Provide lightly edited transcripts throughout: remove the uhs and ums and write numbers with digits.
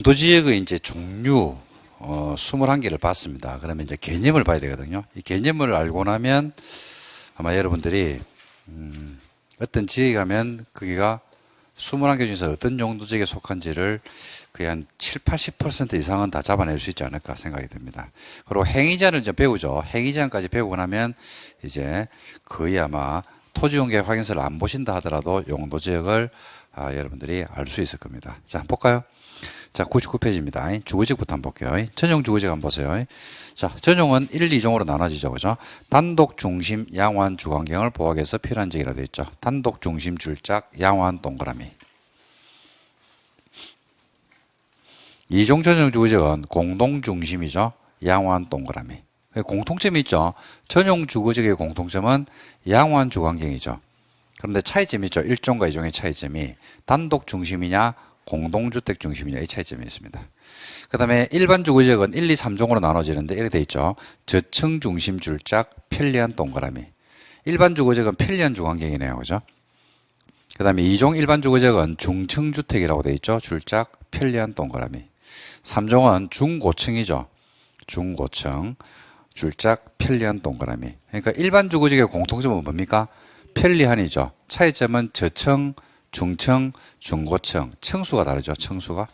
용도지역의 이제 종류 21개를 봤습니다. 그러면 이제 개념을 봐야 되거든요. 이 개념을 알고 나면 아마 여러분들이 어떤 지역에 가면 거기가 21개 중에서 어떤 용도지역에 속한지를 거의 한 7, 80% 이상은 다 잡아낼 수 있지 않을까 생각이 듭니다. 그리고 행위제한을 좀 배우죠. 행위제한까지 배우고 나면 이제 거의 아마 토지용계 확인서를 안 보신다 하더라도 용도지역을 여러분들이 알 수 있을 겁니다. 자, 한번 볼까요? 자, 99페이지입니다. 주거지역부터 한번 볼게요. 전용 주거지역 한번 보세요. 자, 전용은 1, 2종으로 나눠지죠. 그죠? 단독 중심 양호한 주거환경을 보호하기 위해서 필요한 지역이라고 되어 있죠. 단독 중심 줄짝 양호한 동그라미. 2종 전용 주거지역은 공동 중심이죠. 양호한 동그라미. 공통점이 있죠. 전용 주거지역의 공통점은 양호한 주거환경이죠. 그런데 차이점이 있죠. 1종과 2종의 차이점이 단독 중심이냐 공동주택 중심이냐 이 차이점이 있습니다. 그 다음에 일반 주거지역은 1, 2, 3종으로 나눠지는데 이렇게 되어 있죠. 저층 중심 줄짝 편리한 동그라미. 일반 주거지역은 편리한 주거환경이네요. 그죠? 그 다음에 2종 일반 주거지역은 중층 주택이라고 되어 있죠. 줄짝 편리한 동그라미. 3종은 중고층이죠. 중고층 줄짝 편리한 동그라미. 그러니까 일반 주거지역의 공통점은 뭡니까? 편리한이죠. 차이점은 저층, 중층, 중고층, 층수가 다르죠. 층수가.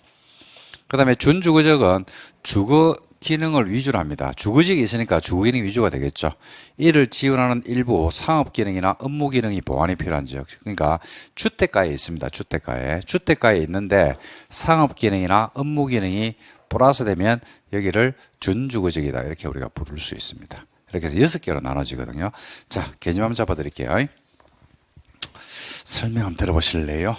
그 다음에 준주거지역은 주거 기능을 위주로 합니다. 주거지역이 있으니까 주거 기능 위주가 되겠죠. 이를 지원하는 일부 상업 기능이나 업무 기능이 보완이 필요한 지역. 그러니까 주택가에 있습니다. 주택가에 있는데 상업 기능이나 업무 기능이 플러스 되면 여기를 준주거지역이다. 이렇게 우리가 부를 수 있습니다. 이렇게 해서 6개로 나눠지거든요. 자, 개념 한번 잡아 드릴게요. 설명 한번 들어보실래요?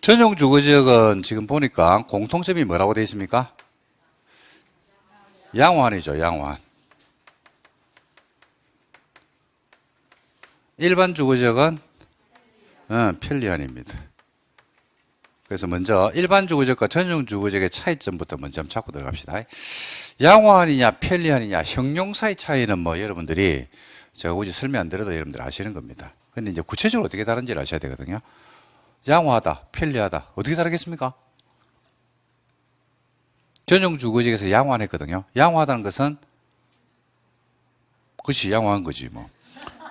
전용 주거지역은 지금 보니까 공통점이 뭐라고 되어 있습니까? 양호한이죠, 양호한. 일반 주거지역은 편리한입니다. 그래서 먼저 일반 주거지역과 전용 주거지역의 차이점부터 먼저 한번 잡고 들어갑시다. 양호한이냐 편리한이냐 형용사의 차이는 뭐 여러분들이 제가 굳이 설명 안 드려도 여러분들 아시는 겁니다. 근데 이제 구체적으로 어떻게 다른지를 아셔야 되거든요. 양호하다, 편리하다 어떻게 다르겠습니까? 전용 주거지역에서 양호한 했거든요. 양호하다는 것은 그렇지 양호한 거지 뭐.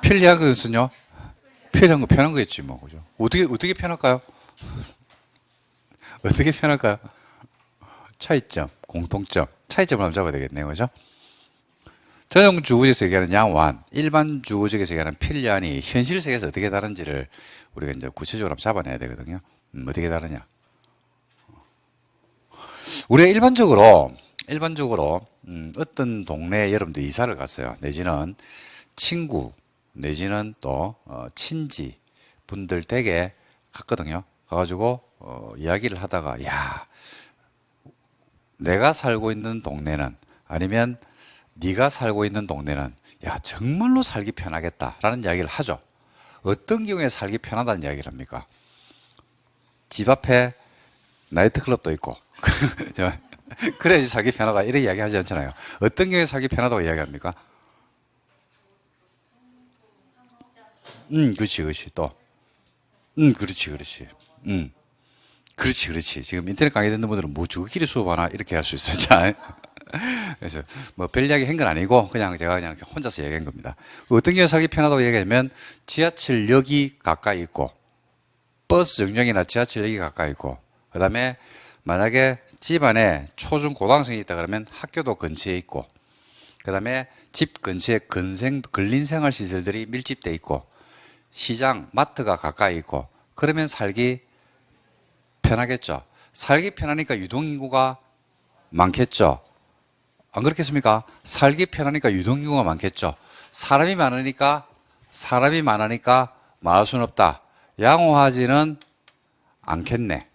편리한 것은요 편한 거 편한 거겠지 뭐. 그죠? 어떻게 편할까요? 어떻게 편할까요? 차이점, 공통점, 차이점을 한번 잡아야 되겠네요. 그죠? 전용 주거지역에서 얘기하는 양호한, 일반 주거지역에서 얘기하는 편리한이 현실 세계에서 어떻게 다른지를 우리가 이제 구체적으로 한번 잡아내야 되거든요. 어떻게 다르냐? 우리가 일반적으로 어떤 동네에 여러분들 이사를 갔어요. 내지는 친구, 내지는 또 친지 분들 댁에 갔거든요. 가가지고 이야기를 하다가 야 내가 살고 있는 동네는 아니면 네가 살고 있는 동네는 야 정말로 살기 편하겠다라는 이야기를 하죠. 어떤 경우에 살기 편하다는 이야기를 합니까? 집 앞에 나이트클럽도 있고 그래야지 살기 편하다 이렇게 이야기하지 않잖아요. 어떤 경우에 살기 편하다고 이야기합니까? 그렇지 또 그렇지 그렇지. 지금 인터넷 강의 듣는 분들은 뭐 주거끼리 수업하나 이렇게 할 수 있어요. 자, 그래서 뭐 별 이야기 한 건 아니고 그냥 제가 그냥 혼자서 얘기한 겁니다. 어떤 경우에 살기 편하다고 얘기하면 지하철역이 가까이 있고 버스 정류장이나 지하철역이 가까이 있고 그 다음에 만약에 집안에 초중 고등학생이 있다 그러면 학교도 근처에 있고 그 다음에 집 근처에 근린생활시설들이 밀집돼 있고 시장, 마트가 가까이 있고 그러면 살기 편하겠죠. 살기 편하니까 유동인구가 많겠죠. 안 그렇겠습니까? 살기 편하니까 유동인구가 많겠죠. 사람이 많으니까 말할 수는 없다. 양호하지는 않겠네.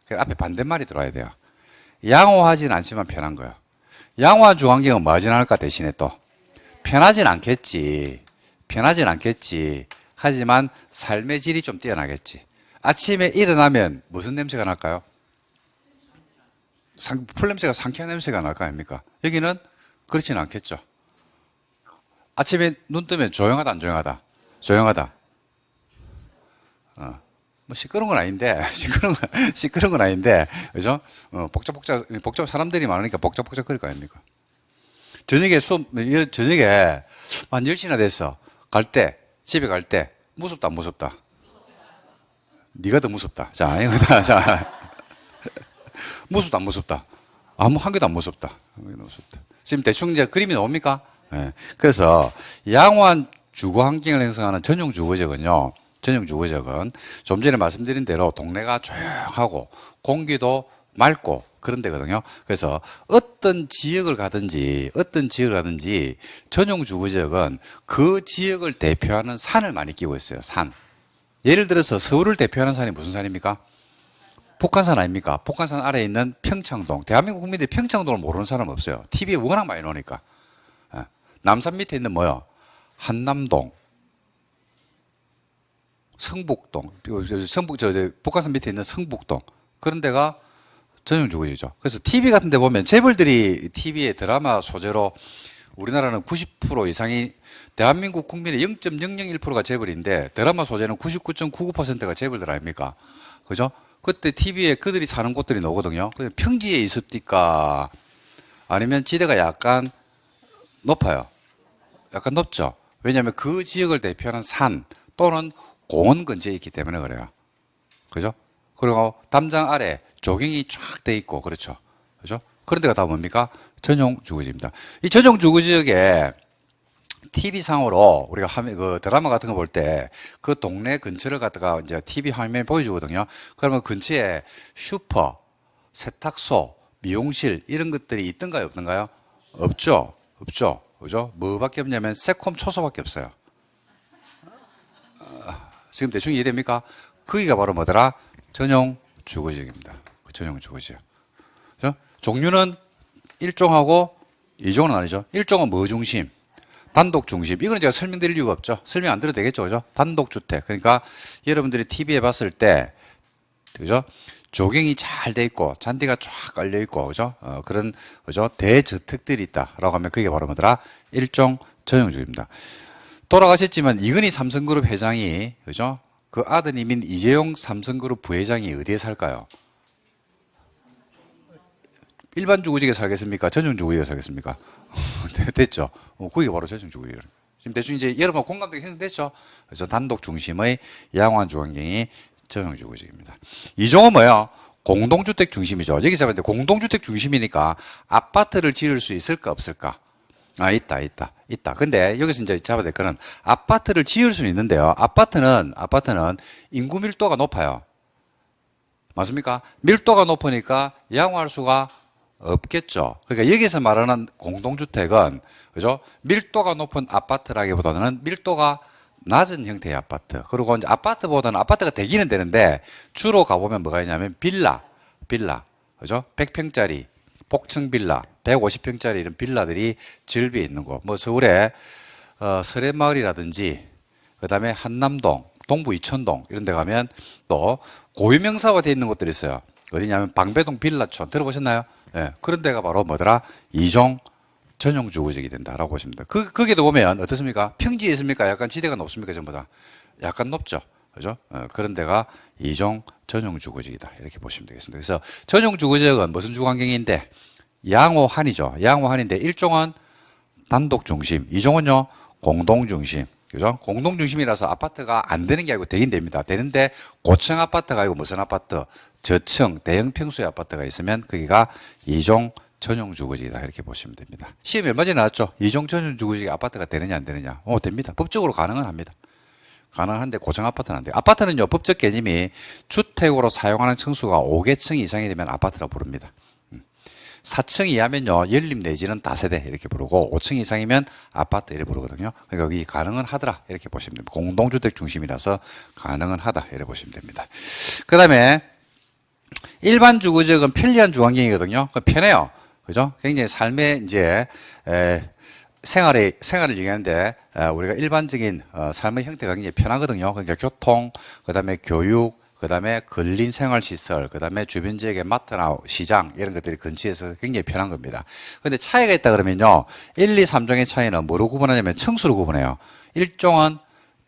그 앞에 반대말이 들어와야 돼요. 양호하지는 않지만 편한 거예요. 양호한 주거환경은 뭐 하진 않을까 대신에 또 편하진 않겠지. 하지만 삶의 질이 좀 뛰어나겠지. 아침에 일어나면 무슨 냄새가 날까요? 풀 냄새가 상쾌한 냄새가 날까 아닙니까? 여기는 그렇지는 않겠죠. 아침에 눈 뜨면 조용하다, 안 조용하다? 조용하다. 뭐 시끄러운 건 아닌데, 시끄러운 건 아닌데, 그죠? 복잡, 사람들이 많으니까 복잡복잡 거릴 거 아닙니까? 저녁에 한 10시나 됐어. 집에 갈 때, 무섭다, 안 무섭다? 네가 더 무섭다. 자, 이거다. 자. 무섭다, 안 무섭다? 한 개도 안 무섭다. 한 개도 무섭다. 지금 대충 이제 그림이 나옵니까? 예. 그래서 양호한 주거 환경을 형성하는 전용 주거적은 좀 전에 말씀드린 대로 동네가 조용하고 공기도 맑고 그런 데거든요. 그래서 어떤 지역을 가든지 전용 주거지역은 그 지역을 대표하는 산을 많이 끼고 있어요. 산. 예를 들어서 서울을 대표하는 산이 무슨 산입니까? 북한산 아닙니까? 북한산 아래에 있는 평창동. 대한민국 국민들이 평창동을 모르는 사람 없어요. TV에 워낙 많이 나오니까. 남산 밑에 있는 뭐요? 한남동, 성북동, 북한산 밑에 있는 성북동. 그런 데가 전용주거지죠. 그래서 TV 같은 데 보면 재벌들이 TV에 드라마 소재로 우리나라는 90% 이상이 대한민국 국민의 0.001%가 재벌인데 드라마 소재는 99.99%가 재벌들 아닙니까? 그죠? 그때 TV에 그들이 사는 곳들이 나오거든요. 평지에 있습니까? 아니면 지대가 약간 높아요. 약간 높죠. 왜냐하면 그 지역을 대표하는 산 또는 공원 근처에 있기 때문에 그래요. 그죠? 그리고 담장 아래 조경이 쫙 돼 있고 그렇죠. 그죠? 그런 데가 다 뭡니까? 전용 주거지입니다. 이 전용 주거지역에 TV상으로 우리가 그 드라마 같은 거 볼 때 그 동네 근처를 갖다가 이제 TV 화면에 보여주거든요. 그러면 근처에 슈퍼, 세탁소, 미용실 이런 것들이 있던가요? 없던가요? 없죠. 없죠. 그죠? 뭐밖에 없냐면 새콤 초소밖에 없어요. 지금 대충 이해됩니까? 거기가 바로 뭐더라? 전용 주거지역입니다. 전용 주거지역. 그죠? 종류는 1종하고 2종은 아니죠. 1종은 뭐 중심? 단독 중심. 이거는 제가 설명드릴 이유가 없죠. 설명 안 드려도 되겠죠. 그죠? 단독주택. 그러니까 여러분들이 TV에 봤을 때, 그죠? 조경이 잘 돼 있고, 잔디가 쫙 깔려 있고, 그죠? 그런, 그죠? 대저택들이 있다라고 하면 그게 바로 뭐더라? 1종 전용주입니다. 돌아가셨지만 이건희 삼성그룹 회장이, 그죠? 그 아드님인 이재용 삼성그룹 부회장이 어디에 살까요? 일반 주거지에 살겠습니까? 전용 주거지에 살겠습니까? 됐죠? 거기가 바로 전용 주거지예요. 지금 대충 이제 여러분 공감대가 형성됐죠? 그래서 단독 중심의 양호한 주거환경이 전용 주거지입니다. 이종은 뭐예요? 공동주택 중심이죠. 여기서 봤는데 공동주택 중심이니까 아파트를 지을 수 있을까 없을까? 있다. 근데 여기서 이제 잡아야 될 거는 아파트를 지을 수는 있는데요. 아파트는 인구 밀도가 높아요. 맞습니까? 밀도가 높으니까 양호할 수가 없겠죠. 그러니까 여기서 말하는 공동주택은, 그죠? 밀도가 높은 아파트라기보다는 밀도가 낮은 형태의 아파트. 그리고 이제 아파트보다는 아파트가 되기는 되는데 주로 가보면 뭐가 있냐면 빌라. 그죠? 100평짜리, 복층 빌라, 150평짜리 이런 빌라들이 즐비해 있는 곳. 뭐 서울에, 설해마을이라든지, 그 다음에 한남동, 동부 이천동 이런 데 가면 또 고유명사가 되어 있는 곳들이 있어요. 어디냐면 방배동 빌라촌 들어보셨나요? 예, 그런 데가 바로 뭐더라? 2종 전용 주거지역이 된다라고 보시면 돼요. 거기도 보면 어떻습니까? 평지에 있습니까? 약간 지대가 높습니까? 전부 다. 약간 높죠. 그죠? 그런 데가 2종 전용 주거지역이다. 이렇게 보시면 되겠습니다. 그래서 전용 주거지역은 무슨 주거 환경인데? 양호한이죠. 양호한인데 1종은 단독 중심, 2종은요, 공동 중심. 그죠? 공동 중심이라서 아파트가 안 되는 게 아니고 되긴 됩니다. 되는데 고층 아파트가 아니고 무슨 아파트? 저층, 대형 평수의 아파트가 있으면 거기가 2종 전용 주거지이다. 이렇게 보시면 됩니다. 시험이 얼마 전에 나왔죠? 2종 전용 주거지 아파트가 되느냐 안 되느냐? 됩니다. 법적으로 가능은 합니다. 가능한데 고층 아파트는 안 돼요. 아파트는요, 법적 개념이 주택으로 사용하는 층수가 5개층 이상이 되면 아파트라고 부릅니다. 4층 이하면요, 연립 내지는 다세대 이렇게 부르고 5층 이상이면 아파트 이렇게 부르거든요. 그러니까 여기 가능은 하더라 이렇게 보시면 됩니다. 공동주택 중심이라서 가능은 하다 이렇게 보시면 됩니다. 그 다음에 일반 주거지역은 편리한 주거환경이거든요. 편해요. 그죠? 굉장히 삶의 이제 생활을 얘기하는데 우리가 일반적인 삶의 형태가 굉장히 편하거든요. 그러니까 교통, 그 다음에 교육, 그 그 다음에 근린 생활시설, 그 다음에 주변 지역의 마트나 시장 이런 것들이 근처에서 굉장히 편한 겁니다. 근데 차이가 있다 그러면요, 1, 2, 3종의 차이는 뭐로 구분하냐면 층수로 구분해요. 1종은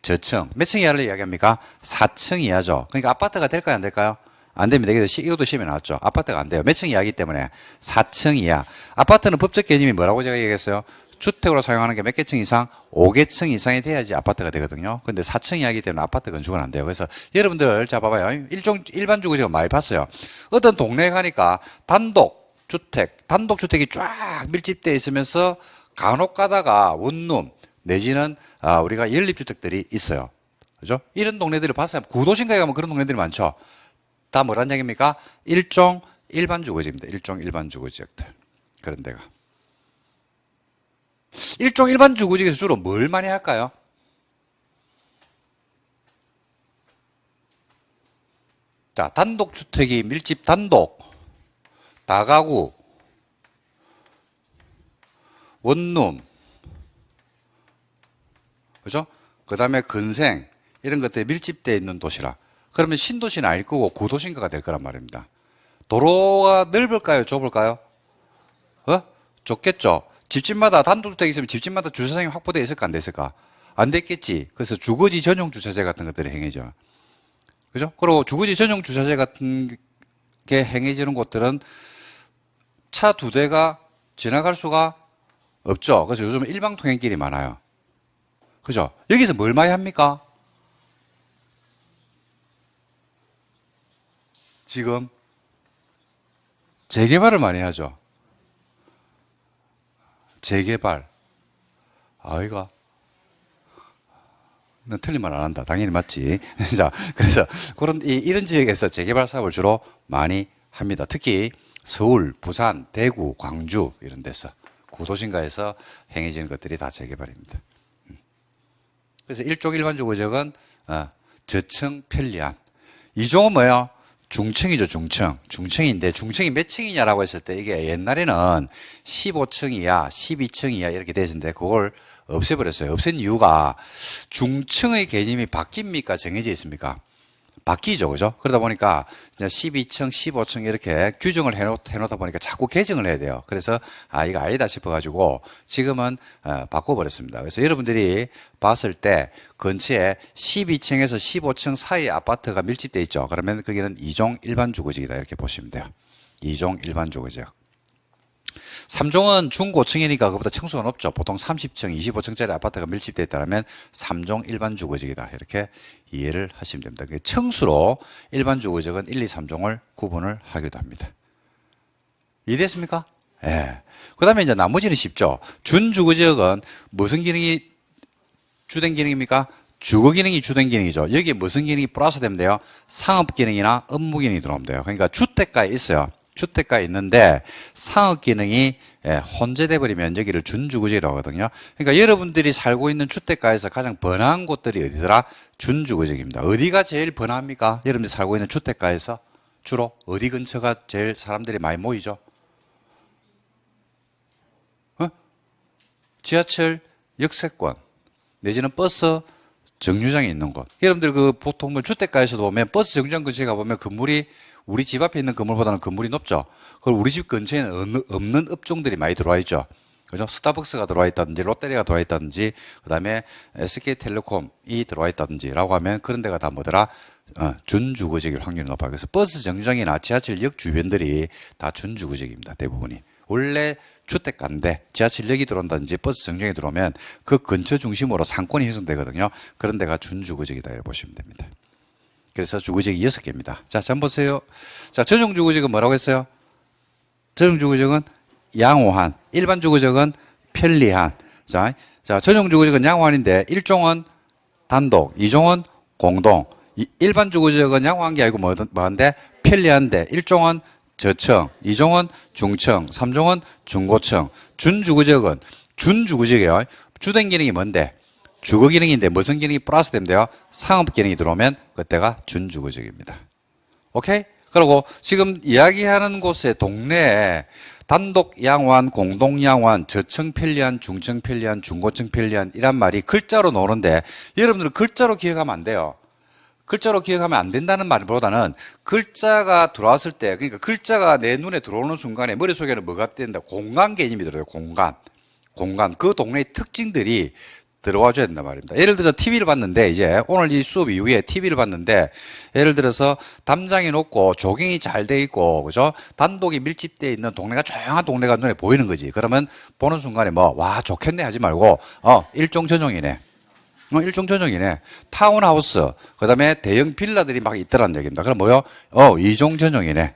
저층, 몇 층 이하를 이야기합니까? 4층 이하죠. 그러니까 아파트가 될까요, 안 될까요? 안 됩니다. 이것도 시험에 나왔죠. 아파트가 안 돼요. 몇 층 이하이기 때문에 4층 이하. 아파트는 법적 개념이 뭐라고 제가 얘기했어요? 주택으로 사용하는 게 몇 개 층 이상? 5개층 이상이 돼야지 아파트가 되거든요. 근데 4층 이하이기 때문에 아파트 건축은 안 돼요. 그래서 여러분들 자 봐봐요. 일반 주거지가 많이 봤어요. 어떤 동네에 가니까 단독주택이 쫙 밀집되어 있으면서 간혹 가다가 원룸 내지는 우리가 연립주택들이 있어요. 그죠? 이런 동네들을 봤어요. 구도심가에 가면 그런 동네들이 많죠. 다 뭐란 얘기입니까? 일종 일반 주거지입니다. 일종 일반 주거지역들. 그런 데가. 일종 일반 주거지에서 주로 뭘 많이 할까요? 자, 단독주택이 밀집 단독, 다가구, 원룸, 그죠? 그 다음에 근생, 이런 것들이 밀집되어 있는 도시라. 그러면 신도시는 아닐 거고 구도심가가 될 거란 말입니다. 도로가 넓을까요? 좁을까요? 좁겠죠? 집집마다 단독주택이 있으면 집집마다 주차장이 확보되어 있을까 안 됐을까? 안 됐겠지. 그래서 주거지 전용 주차제 같은 것들이 행해져. 그죠? 그리고 주거지 전용 주차제 같은 게 행해지는 곳들은 차 2대가 지나갈 수가 없죠. 그래서 요즘 일방 통행길이 많아요. 그죠? 여기서 뭘 많이 합니까? 지금 재개발을 많이 하죠. 재개발. 아이가. 난 틀린 말 안 한다. 당연히 맞지. 자, 그래서 이런 지역에서 재개발 사업을 주로 많이 합니다. 특히 서울, 부산, 대구, 광주 이런 데서 구도심가에서 행해지는 것들이 다 재개발입니다. 그래서 일종 일반 주거지역은 저층 편리한. 이종은 뭐예요? 중층이죠, 중층. 중층인데 중층이 몇 층이냐라고 했을 때 이게 옛날에는 15층 이하, 12층 이하 이렇게 되었는데 그걸 없애버렸어요. 없앤 이유가 중층의 개념이 바뀝니까? 정해져 있습니까? 바뀌죠, 그죠? 그러다 보니까 이제 12층, 15층 이렇게 규정을 해놓다 보니까 자꾸 개정을 해야 돼요. 그래서 이거 아니다 싶어가지고 지금은 바꿔버렸습니다. 그래서 여러분들이 봤을 때 근처에 12층에서 15층 사이 아파트가 밀집돼 있죠. 그러면 거기는 2종 일반 주거지이다 이렇게 보시면 돼요. 2종 일반 주거지역. 3종은 중고층이니까 그보다 층수가 높죠. 보통 30층, 25층짜리 아파트가 밀집되어 있다면 3종 일반 주거지이다. 이렇게 이해를 하시면 됩니다. 층수로 일반 주거지역은 1, 2, 3종을 구분을 하기도 합니다. 이해됐습니까? 예. 그 다음에 이제 나머지는 쉽죠. 준주거지역은 무슨 기능이 주된 기능입니까? 주거 기능이 주된 기능이죠. 여기에 무슨 기능이 플러스 되면 돼요? 상업 기능이나 업무 기능이 들어오면 돼요. 그러니까 주택가에 있어요. 주택가에 있는데 상업 기능이 혼재돼 버리면 여기를 준주거지라고 하거든요. 그러니까 여러분들이 살고 있는 주택가에서 가장 번화한 곳들이 어디더라? 준주거지입니다. 어디가 제일 번화합니까? 여러분들이 살고 있는 주택가에서 주로 어디 근처가 제일 사람들이 많이 모이죠? 지하철 역세권 내지는 버스 정류장에 있는 곳. 여러분들 보통 주택가에서도 보면 버스 정류장 근처에 가보면 건물이 우리 집 앞에 있는 건물보다는 건물이 높죠. 그리고 우리 집 근처에는 없는 업종들이 많이 들어와 있죠. 그죠? 스타벅스가 들어와 있다든지, 롯데리아가 들어와 있다든지, 그 다음에 SK텔레콤이 들어와 있다든지, 라고 하면 그런 데가 다 뭐더라? 준주거지일 확률이 높아요. 그래서 버스 정류장이나 지하철역 주변들이 다 준주거지입니다. 대부분이. 원래 주택가인데 지하철역이 들어온다든지 버스 정류장이 들어오면 그 근처 중심으로 상권이 형성되거든요. 그런 데가 준주거지이다. 이렇게 보시면 됩니다. 그래서 주거지역이 6개입니다. 자, 한번 보세요. 자, 전용 주거지역은 뭐라고 했어요? 전용 주거지역은 양호한, 일반 주거지역은 편리한. 자, 전용 주거지역은 양호한인데 1종은 단독, 2종은 공동. 일반 주거지역은 양호한 게 아니고 뭐한데? 편리한데 1종은 저층, 2종은 중층, 3종은 중고층. 준주거지역은 준주거지역이에요. 주된 기능이 뭔데? 주거 기능인데 무슨 기능이 플러스 되면 돼요? 상업 기능이 들어오면 그때가 준주거지역입니다. 오케이? 그리고 지금 이야기하는 곳에 동네에 단독 양호한, 공동 양호한, 저층 편리한, 중층 편리한, 중고층 편리한 이란 말이 글자로 나오는데 여러분들 글자로 기억하면 안 돼요. 글자로 기억하면 안 된다는 말보다는 글자가 들어왔을 때, 그러니까 글자가 내 눈에 들어오는 순간에 머릿속에는 뭐가 된다? 공간 개념이 들어요. 공간. 그 동네의 특징들이 들어와 줘야 된단 말입니다. 예를 들어서 TV를 봤는데, 이제 오늘 이 수업 이후에 TV를 봤는데, 예를 들어서 담장이 높고 조경이 잘 돼 있고, 그죠? 단독이 밀집되어 있는 동네가, 조용한 동네가 눈에 보이는 거지. 그러면 보는 순간에 뭐, 와, 좋겠네 하지 말고, 일종 전용이네. 일종 전용이네. 타운하우스, 그 다음에 대형 빌라들이 막 있더란 얘기입니다. 그럼 뭐요? 이종 전용이네.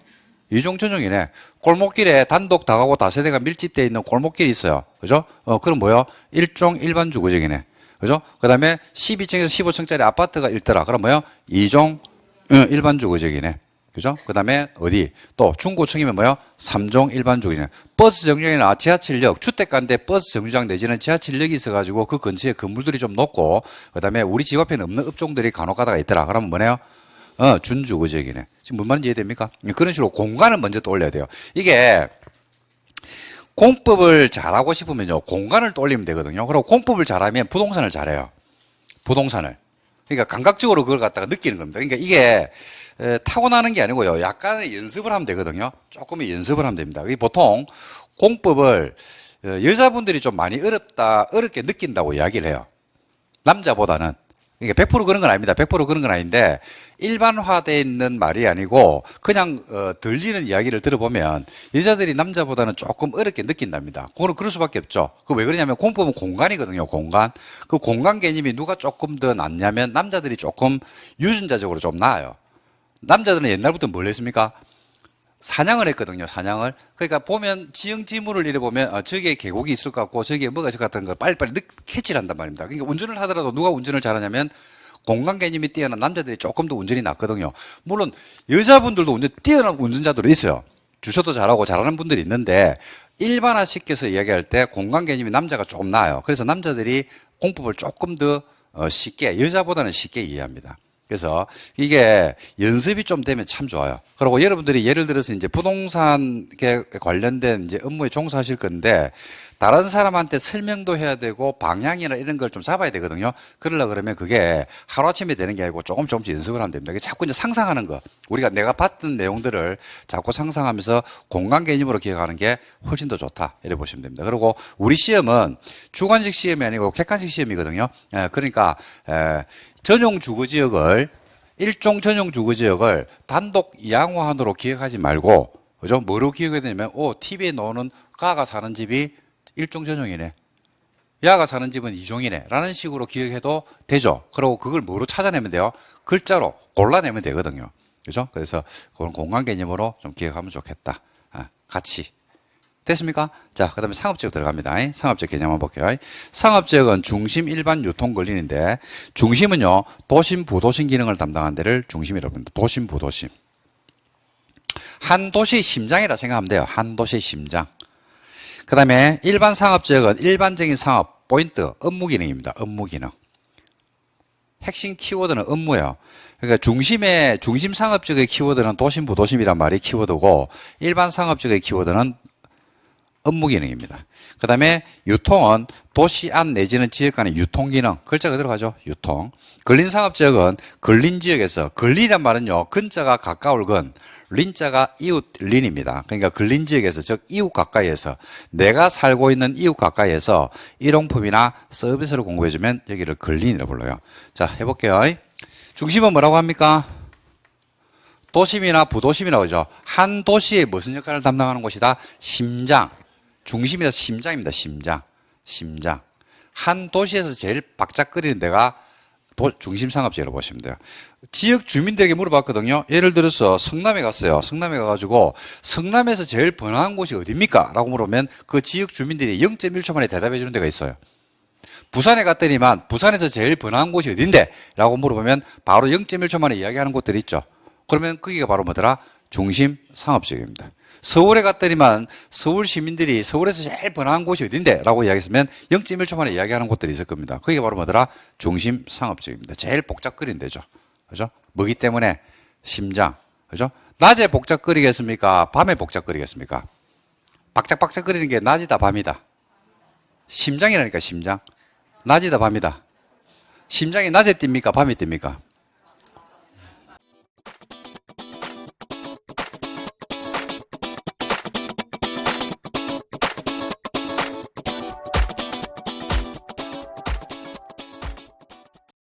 이종 전용이네. 골목길에 단독 다가구 다세대가 밀집되어 있는 골목길이 있어요. 그죠? 그럼 뭐요? 일종 일반 주거적이네. 그죠? 그 다음에 12층에서 15층짜리 아파트가 있더라. 그럼 뭐요? 이종 일반 주거적이네. 그죠? 그 다음에 어디? 또 중고층이면 뭐요? 3종 일반 주거적이네. 버스 정류장이나 지하철역, 주택가인데 버스 정류장 내지는 지하철역이 있어가지고 그 근처에 건물들이 좀 높고, 그 다음에 우리 집 앞에는 없는 업종들이 간혹 가다가 있더라. 그러면 뭐네요? 준주거지역이네. 지금 뭔 말인지 이해됩니까? 그런 식으로 공간을 먼저 떠올려야 돼요. 이게 공법을 잘하고 싶으면요, 공간을 떠올리면 되거든요. 그리고 공법을 잘하면 부동산을 잘해요. 부동산을. 그러니까 감각적으로 그걸 갖다가 느끼는 겁니다. 그러니까 이게 타고나는 게 아니고요, 약간의 연습을 하면 되거든요. 조금의 연습을 하면 됩니다. 보통 공법을 여자분들이 좀 많이 어렵게 느낀다고 이야기를 해요. 남자보다는. 그러니까 100% 그런 건 아닙니다. 100% 그런 건 아닌데, 일반화되어 있는 말이 아니고 그냥 들리는 이야기를 들어보면 여자들이 남자보다는 조금 어렵게 느낀답니다. 그럴 수밖에 없죠. 그 왜 그러냐면 공법은 공간이거든요. 공간. 그 공간 개념이 누가 조금 더 낫냐면 남자들이 조금 유전자적으로 좀 나아요. 남자들은 옛날부터 뭘 했습니까? 사냥을 했거든요. 사냥을. 그러니까 보면 지형지물을 이래 보면 저기에 계곡이 있을 것 같고 저기에 뭐가 있을 것 같은 걸 빨리빨리 캐치를 한단 말입니다. 그러니까 운전을 하더라도 누가 운전을 잘하냐면 공간 개념이 뛰어난 남자들이 조금 더 운전이 낫거든요. 물론 여자분들도 뛰어난 운전자들이 있어요. 주셔도 잘하고 잘하는 분들이 있는데 일반화 시켜서 이야기할 때 공간 개념이 남자가 조금 나아요. 그래서 남자들이 공법을 조금 더 쉽게, 여자보다는 쉽게 이해합니다. 그래서 이게 연습이 좀 되면 참 좋아요. 그리고 여러분들이 예를 들어서 이제 부동산 관련된 이제 업무에 종사하실 건데 다른 사람한테 설명도 해야 되고 방향이나 이런 걸 좀 잡아야 되거든요. 그러면 그게 하루아침에 되는 게 아니고 조금씩 연습을 하면 됩니다. 자꾸 이제 상상하는 거. 내가 봤던 내용들을 자꾸 상상하면서 공간 개념으로 기억하는 게 훨씬 더 좋다. 이렇게 보시면 됩니다. 그리고 우리 시험은 주관식 시험이 아니고 객관식 시험이거든요. 그러니까 전용 주거지역을, 일종 전용 주거지역을 단독 양호한으로 기억하지 말고, 그죠? 뭐로 기억해야 되냐면, TV에 나오는 가가 사는 집이 일종 전용이네. 야가 사는 집은 이종이네. 라는 식으로 기억해도 되죠. 그리고 그걸 뭐로 찾아내면 돼요? 글자로 골라내면 되거든요. 그죠? 그래서 그런 공간 개념으로 좀 기억하면 좋겠다. 같이. 됐습니까? 자, 그 다음에 상업지역 들어갑니다. 상업지역 개념 한번 볼게요. 상업지역은 중심 일반 유통 권리인데, 중심은요, 도심, 부도심 기능을 담당한 데를 중심이라고 합니다. 도심, 부도심. 한 도시의 심장이라 생각하면 돼요. 한 도시의 심장. 그 다음에 일반 상업지역은 일반적인 상업, 포인트, 업무 기능입니다. 업무 기능. 핵심 키워드는 업무예요. 그러니까 중심 상업지역의 키워드는 도심, 부도심이란 말이 키워드고, 일반 상업지역의 키워드는 업무 기능입니다. 그 다음에 유통은 도시 안 내지는 지역 간의 유통 기능. 글자가 들어가죠. 유통. 근린상업지역은 근린지역에서, 근린이란 말은요, 근자가 가까울 근, 린자가 이웃 린입니다. 그러니까 근린지역에서, 즉 이웃 가까이에서, 내가 살고 있는 이웃 가까이에서 일용품이나 서비스를 공급해주면 여기를 근린이라고 불러요. 자, 해볼게요. 중심은 뭐라고 합니까? 도심이나 부도심이라고 하죠. 한 도시의 무슨 역할을 담당하는 곳이다? 심장. 중심이라서 심장입니다. 심장. 한 도시에서 제일 박짝거리는 데가 중심 상업지역이라고 보시면 돼요. 지역 주민들에게 물어봤거든요. 예를 들어서 성남에 갔어요. 성남에 가가지고 성남에서 제일 번화한 곳이 어디입니까? 라고 물으면 그 지역 주민들이 0.1초 만에 대답해 주는 데가 있어요. 부산에 갔더니만 부산에서 제일 번화한 곳이 어딘데? 라고 물어보면 바로 0.1초 만에 이야기하는 곳들이 있죠. 그러면 거기가 바로 뭐더라? 중심 상업지역입니다. 서울에 갔더니만 서울 시민들이 서울에서 제일 번화한 곳이 어딘데? 라고 이야기했으면 0.1초 만에 이야기하는 곳들이 있을 겁니다. 그게 바로 뭐더라? 중심 상업지역입니다. 제일 복잡거리는 데죠. 그죠? 뭐기 때문에 심장. 그죠? 낮에 복잡거리겠습니까? 밤에 복잡거리겠습니까? 박짝박짝거리는 게 낮이다, 밤이다? 심장이라니까, 심장. 낮이다, 밤이다? 심장이 낮에 뜁니까? 밤에 뜁니까?